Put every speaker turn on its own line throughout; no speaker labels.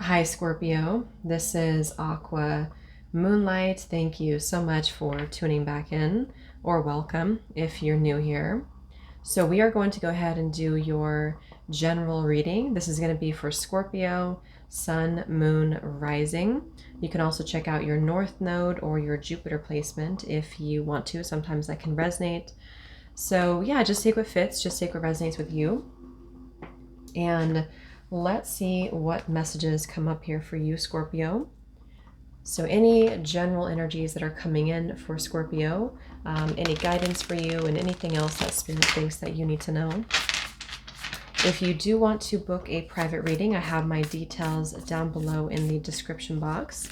Hi, Scorpio. This is Aqua Moonlight. Thank you so much for tuning back in, or welcome if you're new here. So we are going to go ahead and do your general reading. This is going to be for Scorpio, Sun, Moon, Rising. You can also check out your North Node or your Jupiter placement if you want to. Sometimes that can resonate. So yeah, just take what fits, just take what resonates with you. And let's see what messages come up here for you, Scorpio. So any general energies that are coming in for Scorpio, any guidance for you, and anything else that Spirit thinks that you need to know. If you do want to book a private reading, I have my details down below in the description box.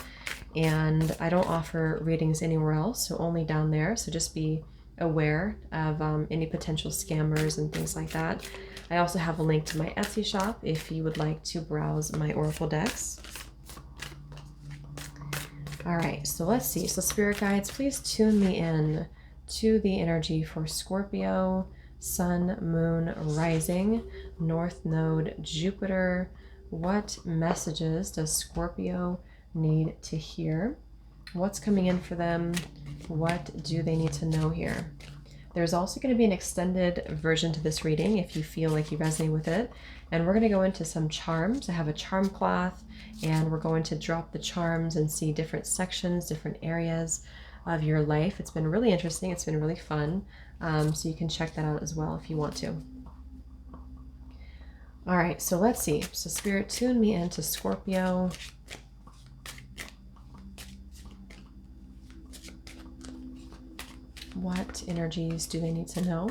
And I don't offer readings anywhere else, so only down there. So just be aware of any potential scammers and things like that. I also have a link to my Etsy shop if you would like to browse my oracle decks. All right, so let's see. So Spirit guides, please tune me in to the energy for Scorpio, Sun, Moon, Rising, North Node, Jupiter. What messages does Scorpio need to hear? What's coming in for them? What do they need to know here? There's also going to be an extended version to this reading if you feel like you resonate with it. And we're going to go into some charms. I have a charm cloth, and we're going to drop the charms and see different sections, different areas of your life. It's been really interesting. It's been really fun. So you can check that out as well if you want to. All right, so let's see. So Spirit, tune me into Scorpio. What energies do they need to know?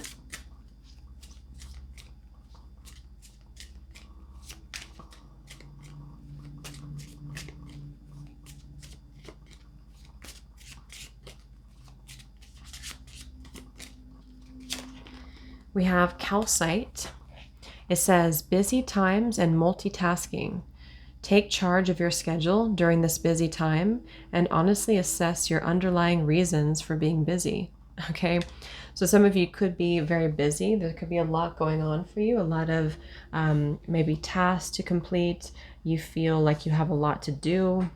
We have calcite. It says busy times and multitasking. Take charge of your schedule during this busy time and honestly assess your underlying reasons for being busy. Okay, so some of you could be very busy. There could be a lot going on for you, a lot of maybe tasks to complete. You feel like you have a lot to do.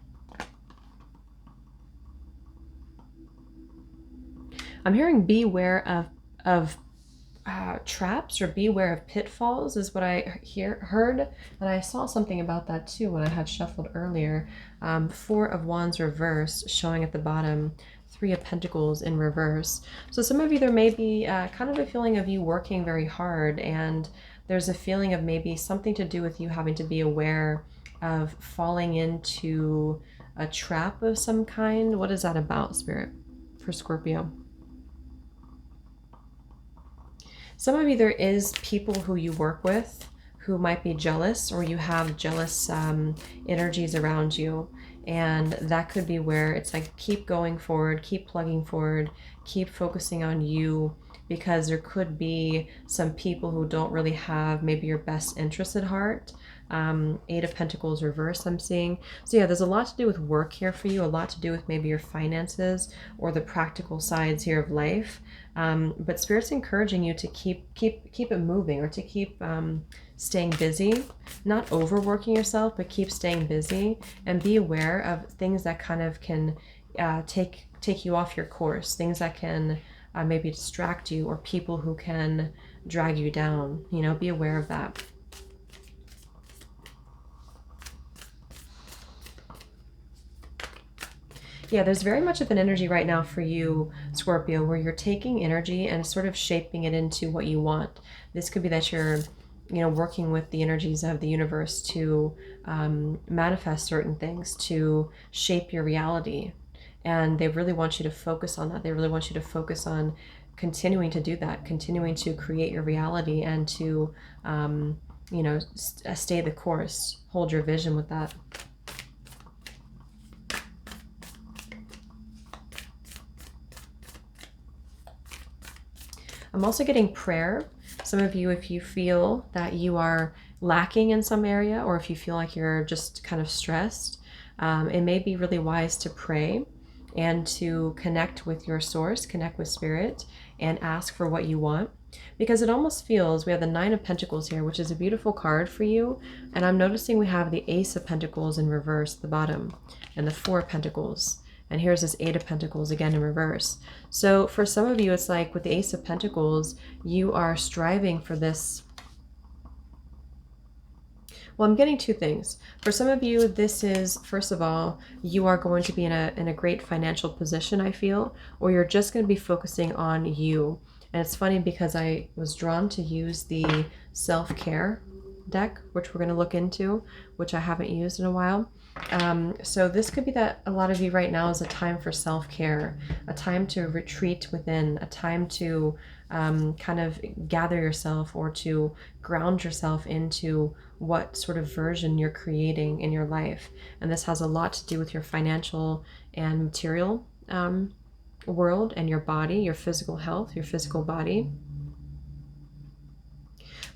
I'm hearing beware of traps, or beware of pitfalls is what I heard, and I saw something about that too when I had shuffled earlier. Four of Wands reversed, showing at the bottom, Three of Pentacles in reverse. So some of you, there may be kind of a feeling of you working very hard, and there's a feeling of maybe something to do with you having to be aware of falling into a trap of some kind. What is that about, Spirit, for Scorpio? Some of you, there is people who you work with who might be jealous, or you have jealous energies around you. And that could be where it's like, keep going forward, keep plugging forward, keep focusing on you, because there could be some people who don't really have maybe your best interest at heart. Eight of Pentacles reverse, I'm seeing. So yeah, there's a lot to do with work here for you, a lot to do with maybe your finances or the practical sides here of life. But Spirit's encouraging you to keep it moving, or to keep staying busy, not overworking yourself, but keep staying busy, and be aware of things that kind of can take you off your course, things that can maybe distract you, or people who can drag you down. You know, be aware of that. Yeah, there's very much of an energy right now for you, Scorpio, where you're taking energy and sort of shaping it into what you want. This could be that you're, working with the energies of the universe to manifest certain things, to shape your reality. And they really want you to focus on that. They really want you to focus on continuing to do that, continuing to create your reality, and to, stay the course, hold your vision with that. I'm also getting prayer. Some of you, if you feel that you are lacking in some area, or if you feel like you're just kind of stressed, it may be really wise to pray and to connect with your source, connect with Spirit, and ask for what you want. Because it almost feels, we have the Nine of Pentacles here, which is a beautiful card for you. And I'm noticing we have the Ace of Pentacles in reverse at the bottom, and the Four of Pentacles. And here's this Eight of Pentacles again in reverse. So for some of you, it's like with the Ace of Pentacles, you are striving for this. Well, I'm getting two things. For some of you, this is, first of all, you are going to be in a great financial position, I feel, or you're just going to be focusing on you. And it's funny because I was drawn to use the self-care deck, which we're going to look into, which I haven't used in a while. So this could be that a lot of you right now is a time for self-care, a time to retreat within, a time to kind of gather yourself or to ground yourself into what sort of version you're creating in your life. And this has a lot to do with your financial and material world and your body, your physical health, your physical body.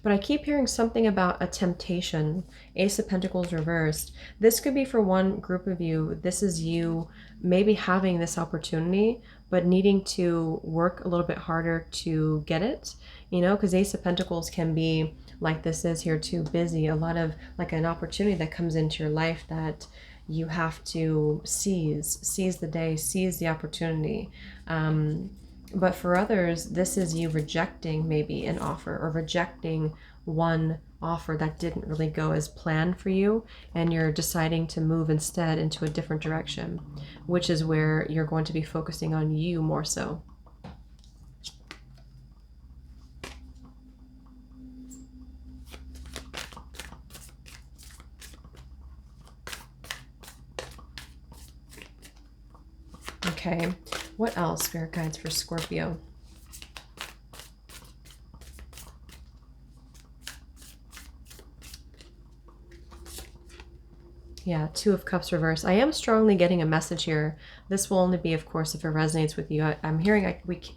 But I keep hearing something about a temptation, Ace of Pentacles reversed. This could be for one group of you. This is you maybe having this opportunity, but needing to work a little bit harder to get it, you know, because Ace of Pentacles can be like this is here too, busy, a lot of like an opportunity that comes into your life that you have to seize the day, seize the opportunity. But for others, this is you rejecting maybe an offer or rejecting one offer that didn't really go as planned for you, and you're deciding to move instead into a different direction, which is where you're going to be focusing on you more so. Okay, what else, Spirit Guides, for Scorpio? Yeah, Two of Cups reverse. I am strongly getting a message here. This will only be, of course, if it resonates with you. I'm hearing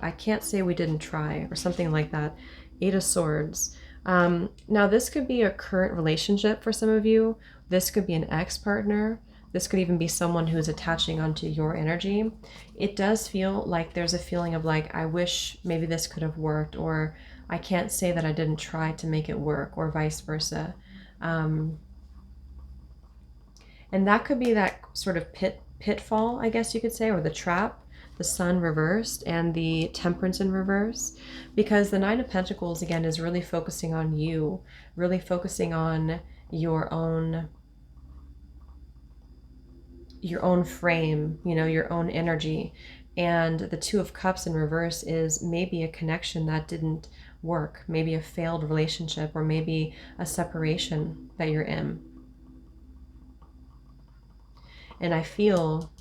I can't say we didn't try or something like that. Eight of Swords. Now, this could be a current relationship for some of you. This could be an ex-partner. This could even be someone who's attaching onto your energy. It does feel like there's a feeling of like, I wish maybe this could have worked, or I can't say that I didn't try to make it work, or vice versa. And that could be that sort of pitfall, I guess you could say, or the trap, the Sun reversed and the Temperance in reverse, because the Nine of Pentacles, again, is really focusing on you, really focusing on your own frame, you know, your own energy. And the Two of Cups in reverse is maybe a connection that didn't work, maybe a failed relationship, or maybe a separation that you're in. And I feel,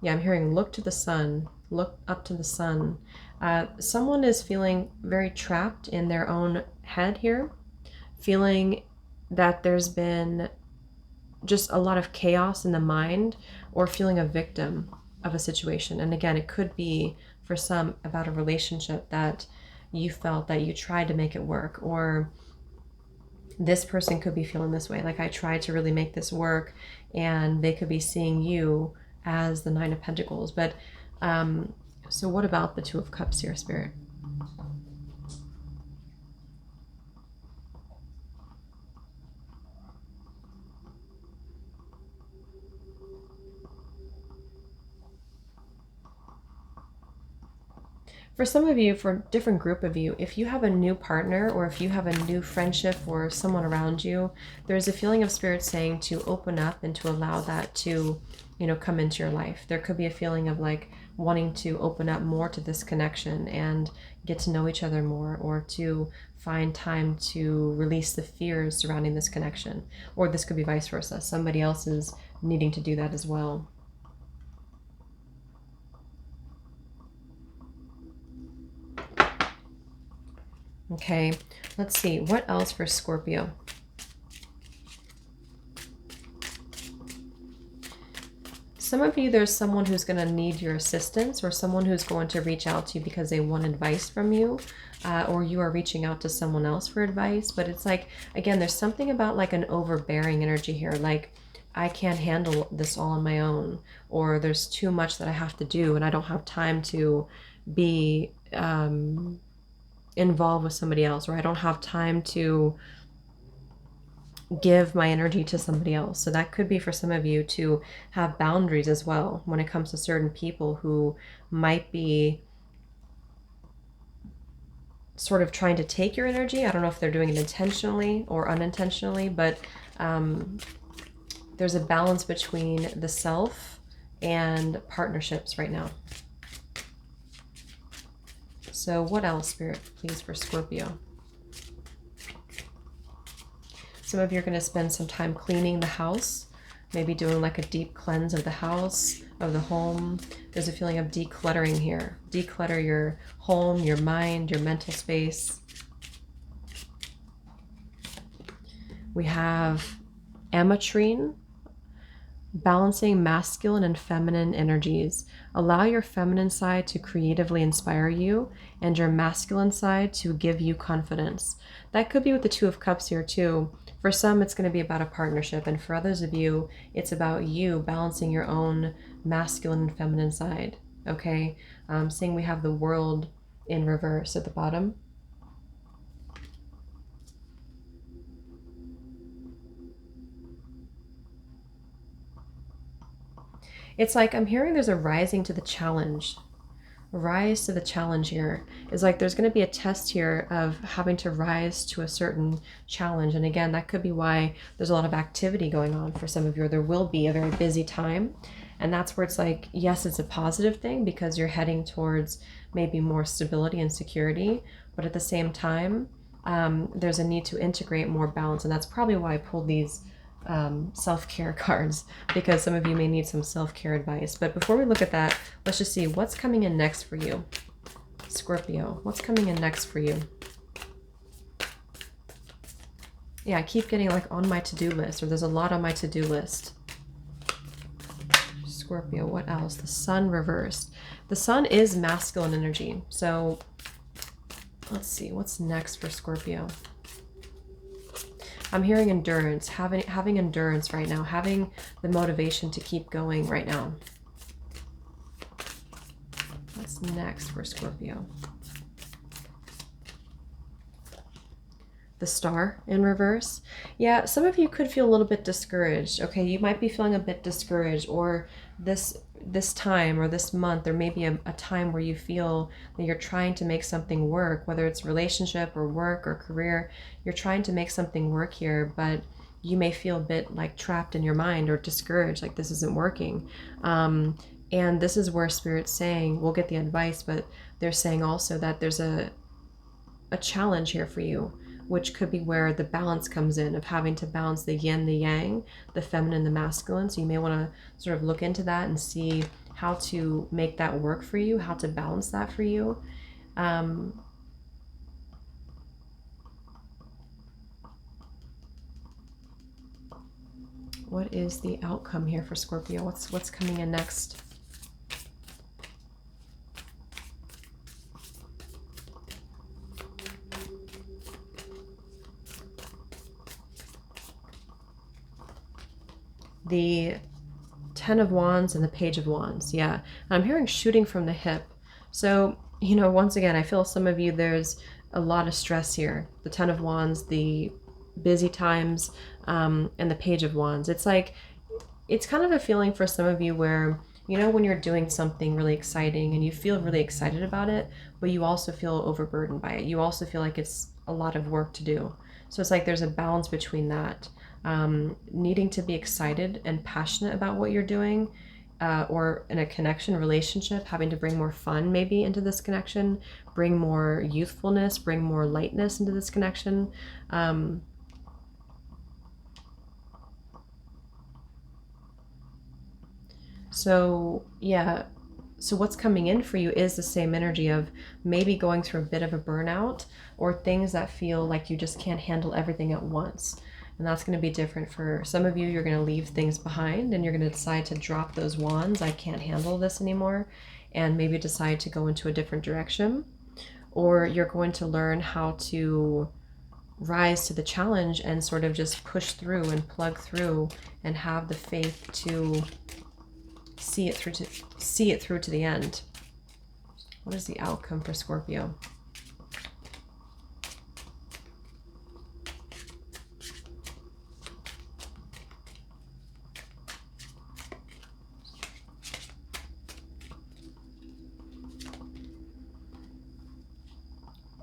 yeah, I'm hearing look to the sun, look up to the sun. Someone is feeling very trapped in their own head here, feeling that there's been just a lot of chaos in the mind, or feeling a victim of a situation. And again, it could be for some about a relationship that you felt that you tried to make it work, or this person could be feeling this way, like I tried to really make this work, and they could be seeing you as the Nine of Pentacles. But so what about the Two of Cups here, Spirit? For some of you, for a different group of you, if you have a new partner, or if you have a new friendship or someone around you, there's a feeling of Spirit saying to open up and to allow that to, you know, come into your life. There could be a feeling of like wanting to open up more to this connection and get to know each other more, or to find time to release the fears surrounding this connection. Or this could be vice versa. Somebody else is needing to do that as well. Okay, let's see. What else for Scorpio? Some of you, there's someone who's going to need your assistance, or someone who's going to reach out to you because they want advice from you, or you are reaching out to someone else for advice. But it's like, again, there's something about like an overbearing energy here. Like, I can't handle this all on my own, or there's too much that I have to do and I don't have time to be involved with somebody else, or I don't have time to give my energy to somebody else. So that could be for some of you to have boundaries as well when it comes to certain people who might be sort of trying to take your energy. I don't know if they're doing it intentionally or unintentionally, but there's a balance between the self and partnerships right now. So what else, Spirit, please, for Scorpio? Some of you are going to spend some time cleaning the house, maybe doing like a deep cleanse of the house, of the home. There's a feeling of decluttering here. Declutter your home, your mind, your mental space. We have ametrine, balancing masculine and feminine energies. Allow your feminine side to creatively inspire you and your masculine side to give you confidence. That could be with the Two of Cups here too. For some, it's going to be about a partnership, and for others of you, it's about you balancing your own masculine and feminine side. Okay, seeing we have the World in reverse at the bottom. It's like I'm hearing there's a rising to the challenge. Rise to the challenge here is like there's going to be a test here of having to rise to a certain challenge. And again, that could be why there's a lot of activity going on for some of you, or there will be a very busy time. And that's where it's like, yes, it's a positive thing because you're heading towards maybe more stability and security. But at the same time, there's a need to integrate more balance. And that's probably why I pulled these self-care cards, because some of you may need some self-care advice. But before we look at that, let's just see what's coming in next for you, Scorpio. What's coming in next for you? Yeah, I keep getting like on my to-do list, or there's a lot on my to-do list. Scorpio, what else? The Sun reversed. The Sun is masculine energy. So let's see what's next for Scorpio. I'm hearing endurance, having endurance right now, having the motivation to keep going right now. What's next for Scorpio? The Star in reverse. Yeah, some of you could feel a little bit discouraged. Okay, you might be feeling a bit discouraged, or this time or this month, there may be a time where you feel that you're trying to make something work, whether it's relationship or work or career. You're trying to make something work here, but you may feel a bit like trapped in your mind or discouraged, like this isn't working. And this is where Spirit's saying, we'll get the advice, but they're saying also that there's a challenge here for you, which could be where the balance comes in, of having to balance the yin, the yang, the feminine, the masculine. So you may want to sort of look into that and see how to make that work for you, how to balance that for you. What is the outcome here for Scorpio? What's coming in next? The Ten of Wands and the Page of Wands. Yeah, I'm hearing shooting from the hip. So, you know, once again, I feel some of you, there's a lot of stress here. The Ten of Wands, the busy times, and the Page of Wands. It's like, it's kind of a feeling for some of you where, you know, when you're doing something really exciting and you feel really excited about it, but you also feel overburdened by it. You also feel like it's a lot of work to do. So it's like there's a balance between that. Needing to be excited and passionate about what you're doing, or in a connection, relationship, having to bring more fun maybe into this connection, bring more youthfulness, bring more lightness into this connection. So yeah, so what's coming in for you is the same energy of maybe going through a bit of a burnout, or things that feel like you just can't handle everything at once. And that's going to be different for some of you. You're going to leave things behind and you're going to decide to drop those wands. I can't handle this anymore. And maybe decide to go into a different direction. Or you're going to learn how to rise to the challenge and sort of just push through and plug through and have the faith to see it through to the end. What is the outcome for Scorpio?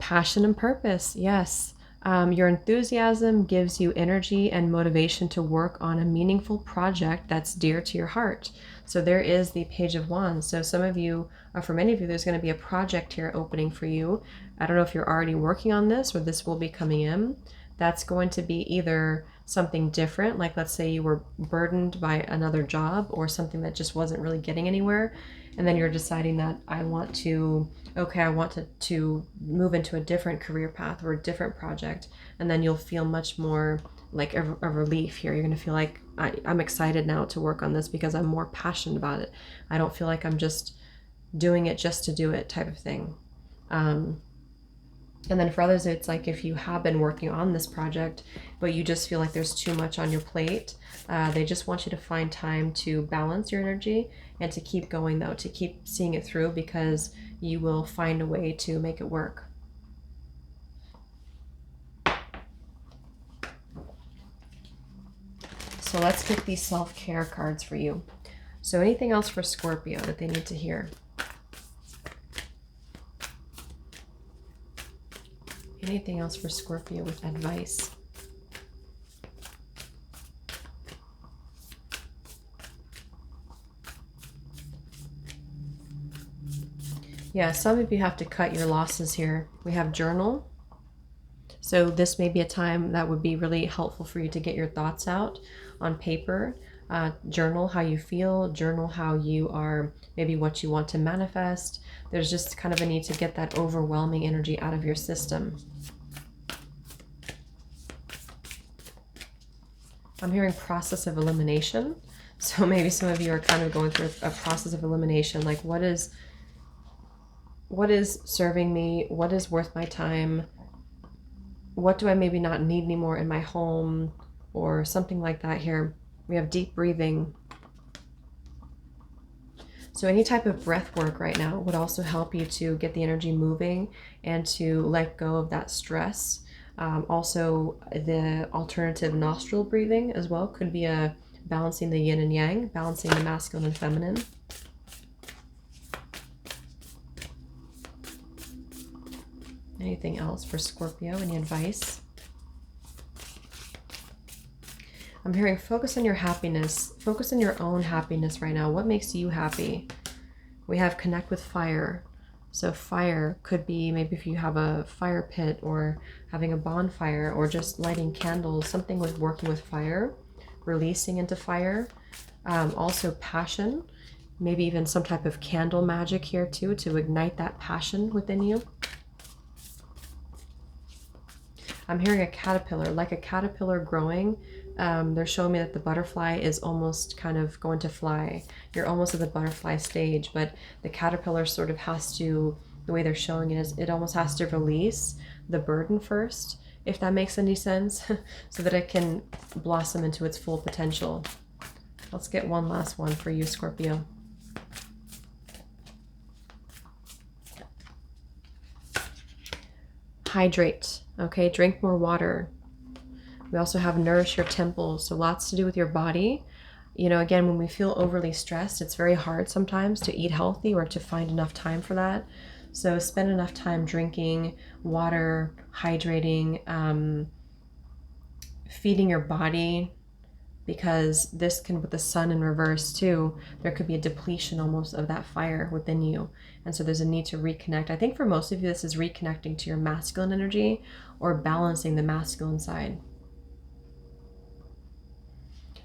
Passion and purpose, yes. Your enthusiasm gives you energy and motivation to work on a meaningful project that's dear to your heart. So there is the Page of Wands. So some of you, or for many of you, there's going to be a project here opening for you. I don't know if you're already working on this or this will be coming in. That's going to be either something different, like let's say you were burdened by another job or something that just wasn't really getting anywhere. And then you're deciding that I want to move into a different career path or a different project. And then you'll feel much more like a relief here. You're going to feel like I'm excited now to work on this because I'm more passionate about it. I don't feel like I'm just doing it just to do it type of thing. And then for others, it's like if you have been working on this project, but you just feel like there's too much on your plate, they just want you to find time to balance your energy and to keep going, though, to keep seeing it through, because you will find a way to make it work. So let's get these self-care cards for you. So anything else for Scorpio that they need to hear? Anything else for Scorpio with advice? Yeah, some of you have to cut your losses here. We have journal. So this may be a time that would be really helpful for you to get your thoughts out on paper. Journal how you feel, journal how you are, maybe what you want to manifest. There's just kind of a need to get that overwhelming energy out of your system. I'm hearing process of elimination. So maybe some of you are kind of going through a process of elimination, like what is serving me, what is worth my time, what do I maybe not need anymore in my home, or something like that here. We have deep breathing. So any type of breath work right now would also help you to get the energy moving and to let go of that stress. Also, the alternative nostril breathing as well could be a balancing the yin and yang, balancing the masculine and feminine. Anything else for Scorpio? Any advice? I'm hearing focus on your happiness. Focus on your own happiness right now. What makes you happy? We have connect with fire. So fire could be maybe if you have a fire pit or having a bonfire or just lighting candles, something with working with fire, releasing into fire. Also passion, maybe even some type of candle magic here too, to ignite that passion within you. I'm hearing a caterpillar, like a caterpillar growing. They're showing me that the butterfly is almost kind of going to fly. You're almost at the butterfly stage, but the caterpillar sort of has to, the way they're showing it is it almost has to release the burden first, if that makes any sense, so that it can blossom into its full potential. Let's get one last one for you, Scorpio. Hydrate. Okay, drink more water. We also have nourish your temples, so lots to do with your body. You know, again, when we feel overly stressed, it's very hard sometimes to eat healthy or to find enough time for that. So spend enough time drinking water, hydrating, feeding your body, because this can, with the sun in reverse too, there could be a depletion almost of that fire within you. And so there's a need to reconnect. I think for most of you, this is reconnecting to your masculine energy or balancing the masculine side.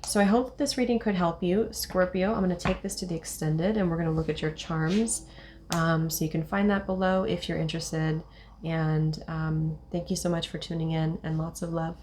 So I hope this reading could help you, Scorpio. I'm going to take this to the extended and we're going to look at your charms. So you can find that below if you're interested. And thank you so much for tuning in, and lots of love.